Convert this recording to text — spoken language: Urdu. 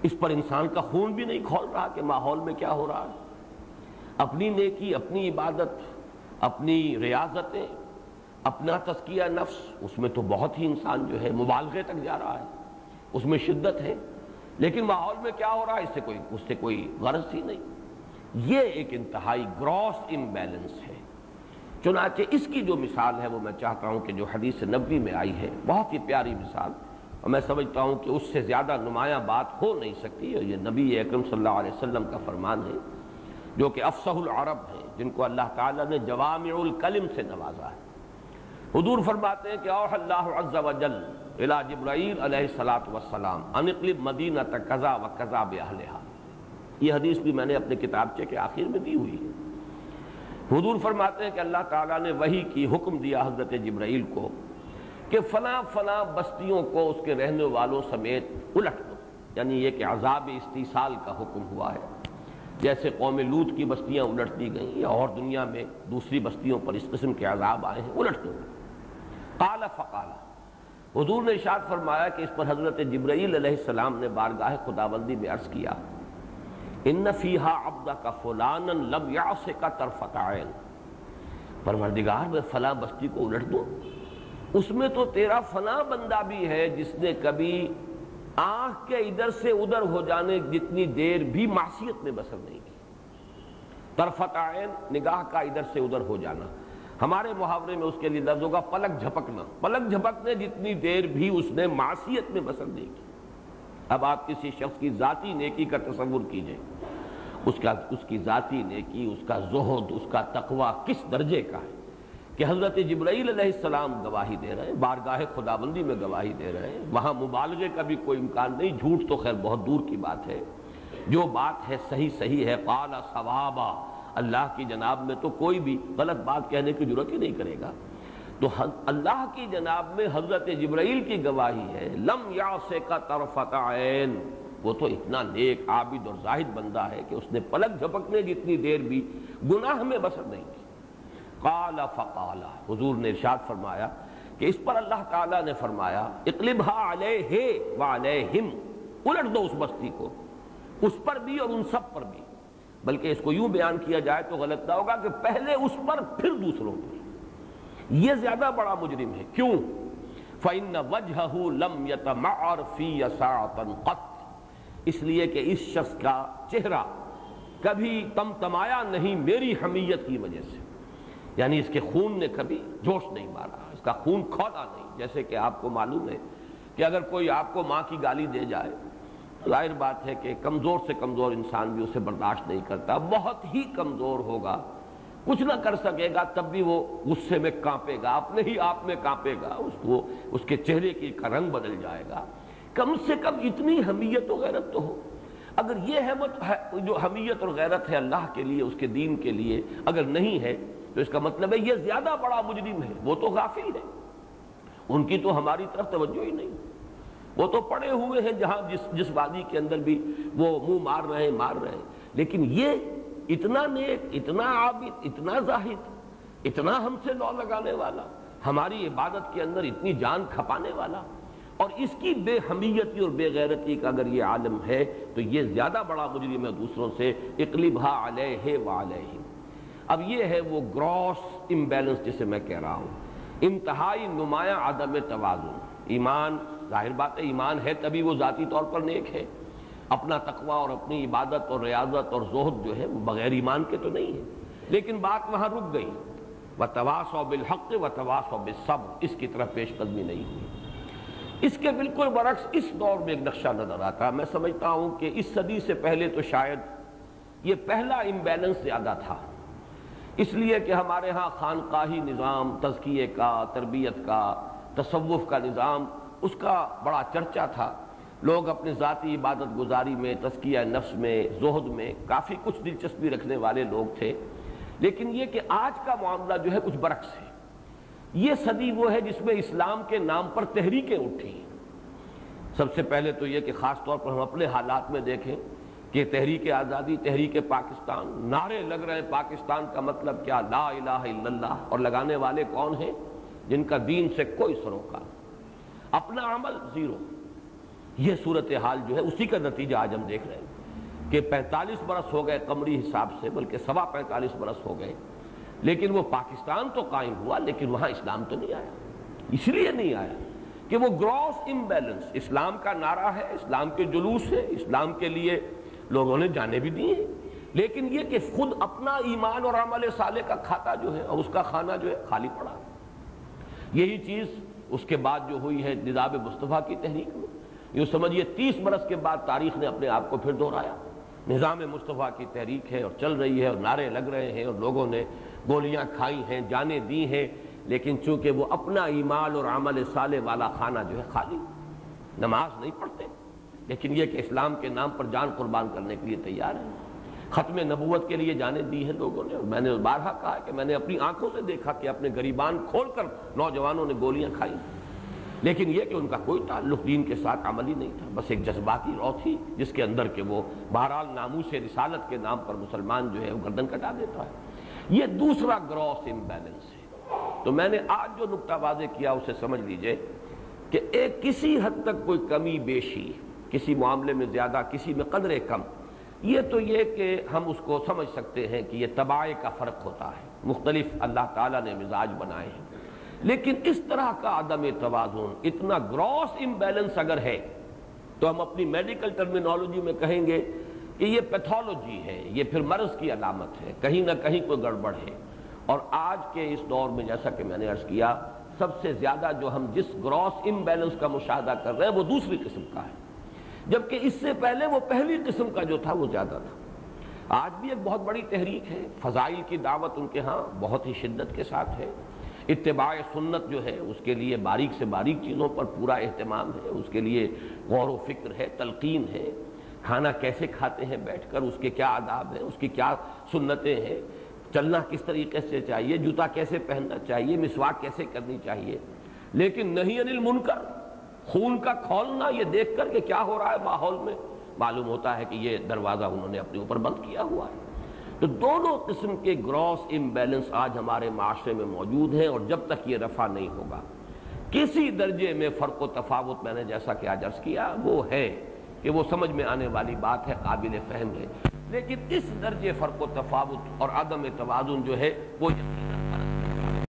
اس پر انسان کا خون بھی نہیں کھول رہا کہ ماحول میں کیا ہو رہا ہے. اپنی نیکی، اپنی عبادت، اپنی ریاضتیں، اپنا تزکیہ نفس، اس میں تو بہت ہی انسان جو ہے مبالغے تک جا رہا ہے، اس میں شدت ہے، لیکن ماحول میں کیا ہو رہا ہے اس سے کوئی غرض ہی نہیں. یہ ایک انتہائی گراس امبیلنس ہے. چنانچہ اس کی جو مثال ہے وہ میں چاہتا ہوں کہ جو حدیث نبوی میں آئی ہے، بہت ہی پیاری مثال، اور میں سمجھتا ہوں کہ اس سے زیادہ نمایاں بات ہو نہیں سکتی، اور یہ نبی اکرم صلی اللہ علیہ وسلم کا فرمان ہے، جو کہ افصح العرب ہیں، جن کو اللہ تعالیٰ نے جوامع الکلم سے نوازا ہے. حضور فرماتے ہیں کہ اوحى اللہ عز وجل الی جبرائیل علیہ الصلوۃ والسلام ان اقلب مدینہ کذا وکذا باہلھا. یہ حدیث بھی میں نے اپنے کتابچے کے آخر میں دی ہوئی ہے. حضور فرماتے ہیں کہ اللہ تعالیٰ نے وحی کی حکم دیا حضرت جبرائیل کو کہ فلاں فلاں بستیوں کو اس کے رہنے والوں سمیت الٹ دو. یعنی یہ کہ عذاب استیصال کا حکم ہوا ہے، جیسے قوم لوط کی بستیاں الٹ دی گئیں یا اور دنیا میں دوسری بستیوں پر اس قسم کے عذاب آئے ہیں، الٹ دو. قال فقال، حضور نے ارشاد فرمایا کہ اس پر حضرت جبرائیل علیہ السلام نے بارگاہ خداوندی میں عرض کیا ان فیہا عبدک فلانا لم یعصک طرفۃ عین. پروردگار میں فلاں بستی کو الٹ دوں، اس میں تو تیرا فلاں بندہ بھی ہے جس نے کبھی آنکھ کے ادھر سے ادھر ہو جانے جتنی دیر بھی معصیت میں بسر نہیں کی. طرفۃ عین نگاہ کا ادھر سے ادھر ہو جانا، ہمارے محاورے میں اس کے لیے لفظ ہوگا پلک جھپکنا. پلک جھپکنے جتنی دیر بھی اس نے معصیت میں بسر نہیں کی. اب آپ کسی شخص کی ذاتی نیکی کا تصور کیجئے، اس کی ذاتی نیکی، اس کا زہد، اس کا تقوی کس درجے کا ہے کہ حضرت جبرائیل علیہ السلام گواہی دے رہے ہیں، بارگاہ خداوندی میں گواہی دے رہے ہیں. وہاں مبالغے کا بھی کوئی امکان نہیں، جھوٹ تو خیر بہت دور کی بات ہے. جو بات ہے صحیح ہے. قال صوابا، اللہ کی جناب میں تو کوئی بھی غلط بات کہنے کی ضرورت ہی نہیں کرے گا. تو اللہ کی جناب میں حضرت جبرائیل کی گواہی ہے لم یعصک طرفۃ عین. وہ تو اتنا نیک، عابد اور زاہد بندہ ہے کہ اس نے پلک جھپکنے جتنی دیر بھی گناہ میں بسر نہیں کی. قال فقال، حضور نے ارشاد فرمایا کہ اس پر اللہ تعالیٰ نے فرمایا اقلبھا علیہ وعلیہم، الٹ دو اس بستی کو، اس پر بھی اور ان سب پر بھی. بلکہ اس کو یوں بیان کیا جائے تو غلط نہ ہوگا کہ پہلے اس پر پھر دوسروں پر. یہ زیادہ بڑا مجرم ہے. کیوں؟ فإن وجہہ لم یتمعر فی ساعۃ قط، اس لیے کہ اس شخص کا چہرہ کبھی تمتمایا نہیں میری حمیت کی وجہ سے. یعنی اس کے خون نے کبھی جوش نہیں مارا، اس کا خون کھولا نہیں. جیسے کہ آپ کو معلوم ہے کہ اگر کوئی آپ کو ماں کی گالی دے جائے، ظاہر بات ہے کہ کمزور سے کمزور انسان بھی اسے برداشت نہیں کرتا. بہت ہی کمزور ہوگا، کچھ نہ کر سکے گا، تب بھی وہ غصے میں کانپے گا، اپنے ہی آپ میں کانپے گا، اس کے چہرے کا رنگ بدل جائے گا. کم سے کم اتنی حمیت و غیرت تو ہو. اگر یہ ہے جو حمیت اور غیرت ہے اللہ کے لیے، اس کے دین کے لیے اگر نہیں ہے تو اس کا مطلب ہے یہ زیادہ بڑا مجرم ہے. وہ تو غافل ہے، ان کی تو ہماری طرف توجہ ہی نہیں. وہ تو پڑے ہوئے ہیں جہاں جس وادی کے اندر بھی وہ منہ مار رہے ہیں. لیکن یہ اتنا نیک، اتنا عابد، اتنا زاہد، اتنا ہم سے لو لگانے والا، ہماری عبادت کے اندر اتنی جان کھپانے والا، اور اس کی بے حمیتی اور بے غیرتی کا اگر یہ عالم ہے تو یہ زیادہ بڑا مجرم ہے دوسروں سے. اقلبھا علیہ وعلیہم. اب یہ ہے وہ گراس امبیلنس جسے میں کہہ رہا ہوں، انتہائی نمایاں عدم توازن. ایمان، ظاہر بات ہے ایمان ہے تبھی وہ ذاتی طور پر نیک ہے. اپنا تقوی اور اپنی عبادت اور ریاضت اور زہد جو ہے وہ بغیر ایمان کے تو نہیں ہے. لیکن بات وہاں رک گئی. وتواصوا بالحق وتواصوا بالصبر، اس کی طرف پیش قدمی نہیں ہوئی. اس کے بالکل برعکس اس دور میں ایک نقشہ نظر آتا. میں سمجھتا ہوں کہ اس صدی سے پہلے تو شاید یہ پہلا امبیلنس زیادہ تھا، اس لیے کہ ہمارے ہاں خانقاہی نظام، تزکیے کا، تربیت کا، تصوف کا نظام، اس کا بڑا چرچا تھا. لوگ اپنے ذاتی عبادت گزاری میں، تزکیہ نفس میں، زہد میں کافی کچھ دلچسپی رکھنے والے لوگ تھے. لیکن یہ کہ آج کا معاملہ جو ہے کچھ برعکس ہے. یہ صدی وہ ہے جس میں اسلام کے نام پر تحریکیں اٹھی. سب سے پہلے تو یہ کہ خاص طور پر ہم اپنے حالات میں دیکھیں کہ تحریک آزادی، تحریک پاکستان، نعرے لگ رہے ہیں پاکستان کا مطلب کیا، لا الہ الا اللہ، اور لگانے والے کون ہیں؟ جن کا دین سے کوئی سروکار، اپنا عمل زیرو. یہ صورتحال جو ہے اسی کا نتیجہ آج ہم دیکھ رہے ہیں کہ 45 برس ہو گئے قمری حساب سے، بلکہ 45 برس ہو گئے، لیکن وہ پاکستان تو قائم ہوا لیکن وہاں اسلام تو نہیں آیا۔ اس لیے نہیں آیا کہ وہ گراس امبیلنس، اسلام کا نعرہ ہے، اسلام کے جلوس ہے، اسلام کے لیے لوگوں نے جانیں بھی دی ہیں، لیکن یہ کہ خود اپنا ایمان اور عمل صالح کا کھاتا جو ہے اور اس کا کھانا جو ہے خالی پڑا۔ یہی چیز اس کے بعد جو ہوئی ہے نظام مصطفیٰ کی تحریک میں، یہ سمجھیے 30 برس کے بعد تاریخ نے اپنے آپ کو پھر دہرایا۔ نظام مصطفیٰ کی تحریک ہے اور چل رہی ہے اور نعرے لگ رہے ہیں اور لوگوں نے گولیاں کھائی ہیں، جانیں دی ہیں، لیکن چونکہ وہ اپنا ایمان اور عمل صالح والا کھانا جو ہے خالی، نماز نہیں پڑھتے لیکن یہ کہ اسلام کے نام پر جان قربان کرنے کے لیے تیار ہے، ختم نبوت کے لیے جانیں دی ہے لوگوں نے۔ اور میں نے بارہا کہا کہ میں نے اپنی آنکھوں سے دیکھا کہ اپنے گریبان کھول کر نوجوانوں نے گولیاں کھائی، لیکن یہ کہ ان کا کوئی تعلق دین کے ساتھ عملی نہیں تھا، بس ایک جذباتی رو تھی جس کے اندر کہ وہ بہرحال ناموس رسالت کے نام پر مسلمان جو ہے وہ گردن کٹا دیتا ہے۔ یہ دوسرا گراس امبیلنس ہے۔ تو میں نے آج جو نقطہ واضح کیا اسے سمجھ لیجئے کہ ایک کسی حد تک کوئی کمی بیشی، کسی معاملے میں زیادہ کسی میں قدرے کم، یہ تو یہ کہ ہم اس کو سمجھ سکتے ہیں کہ یہ طباع کا فرق ہوتا ہے، مختلف اللہ تعالیٰ نے مزاج بنائے ہیں، لیکن اس طرح کا عدم توازن، اتنا گراس امبیلنس اگر ہے تو ہم اپنی میڈیکل ٹرمینالوجی میں کہیں گے کہ یہ پیتھولوجی ہے، یہ پھر مرض کی علامت ہے، کہیں نہ کہیں کوئی گڑبڑ ہے۔ اور آج کے اس دور میں جیسا کہ میں نے عرض کیا، سب سے زیادہ جو ہم جس گراس امبیلنس کا مشاہدہ کر رہے ہیں وہ دوسری قسم کا ہے، جبکہ اس سے پہلے وہ پہلی قسم کا جو تھا وہ زیادہ تھا۔ آج بھی ایک بہت بڑی تحریک ہے، فضائل کی دعوت ان کے ہاں بہت ہی شدت کے ساتھ ہے، اتباع سنت جو ہے اس کے لیے باریک سے باریک چیزوں پر پورا اہتمام ہے، اس کے لیے غور و فکر ہے، تلقین ہے، کھانا کیسے کھاتے ہیں بیٹھ کر، اس کے کیا آداب ہیں، اس کی کیا سنتیں ہیں، چلنا کس طریقے سے چاہیے، جوتا کیسے پہننا چاہیے، مسواک کیسے کرنی چاہیے، لیکن نہی عن المنکر، خون کا کھولنا، یہ دیکھ کر کہ کیا ہو رہا ہے ماحول میں، معلوم ہوتا ہے کہ یہ دروازہ انہوں نے اپنے اوپر بند کیا ہوا ہے۔ تو دونوں قسم کے گراس امبیلنس آج ہمارے معاشرے میں موجود ہیں، اور جب تک یہ رفع نہیں ہوگا کسی درجے میں فرق و تفاوت، میں نے جیسا کہ آج عرض کیا وہ ہے کہ وہ سمجھ میں آنے والی بات ہے، قابل فہم ہے، لیکن اس درجے فرق و تفاوت اور عدم توازن جو ہے وہ یقیناً